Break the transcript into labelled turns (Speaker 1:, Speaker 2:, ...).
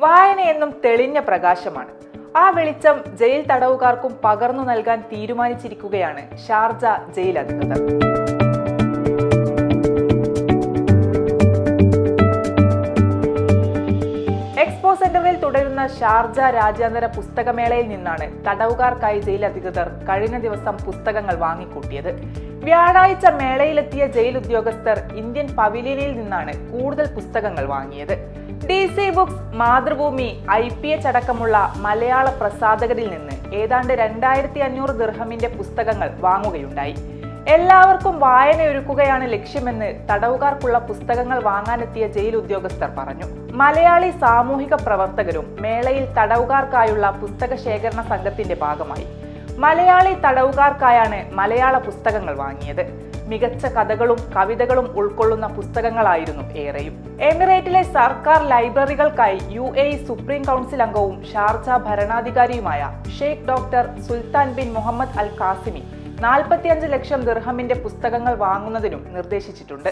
Speaker 1: വായന എന്നും തെളിഞ്ഞ പ്രകാശമാണ്. ആ വെളിച്ചം ജയിൽ തടവുകാർക്കും പകർന്നു നൽകാൻ തീരുമാനിച്ചിരിക്കുകയാണ് ഷാർജ ജയിൽ അധികൃതർ. എക്സ്പോ സെന്ററിൽ തുടരുന്ന ഷാർജ രാജ്യാന്തര പുസ്തകമേളയിൽ നിന്നാണ് തടവുകാർക്കായി ജയിൽ അധികൃതർ കഴിഞ്ഞ ദിവസം പുസ്തകങ്ങൾ വാങ്ങിക്കൂട്ടിയത്. വ്യാഴാഴ്ച മേളയിലെത്തിയ ജയിൽ ഉദ്യോഗസ്ഥർ ഇന്ത്യൻ പവിലിയനിൽ നിന്നാണ് കൂടുതൽ പുസ്തകങ്ങൾ വാങ്ങിയത്. DC ബുക്സ്, മാതൃഭൂമി, IPH അടക്കമുള്ള മലയാള പ്രസാധകരിൽ നിന്ന് ഏതാണ്ട് 2500 ദിർഹമിന്റെ പുസ്തകങ്ങൾ വാങ്ങുകയുണ്ടായി. എല്ലാവർക്കും വായനയൊരുക്കുകയാണ് ലക്ഷ്യമെന്ന് തടവുകാർക്കുള്ള പുസ്തകങ്ങൾ വാങ്ങാനെത്തിയ ജയിൽ ഉദ്യോഗസ്ഥർ പറഞ്ഞു. മലയാളി സാമൂഹിക പ്രവർത്തകരും മേളയിൽ തടവുകാർക്കായുള്ള പുസ്തക ശേഖരണ സംഘത്തിന്റെ ഭാഗമായി. മലയാളി തടവുകാർക്കായാണ് മലയാള പുസ്തകങ്ങൾ വാങ്ങിയത്. മികച്ച കഥകളും കവിതകളും ഉൾക്കൊള്ളുന്ന പുസ്തകങ്ങളായിരുന്നു ഏറെയും. എമിറേറ്റിലെ സർക്കാർ ലൈബ്രറികൾക്കായി UAE സുപ്രീം കൗൺസിൽ അംഗവും ഷാർജ ഭരണാധികാരിയുമായ Sheikh doctor Sultan bin Muhammad Al Qasimi 45 lakh ദിർഹമിന്റെ പുസ്തകങ്ങൾ വാങ്ങുന്നതിനും നിർദ്ദേശിച്ചിട്ടുണ്ട്.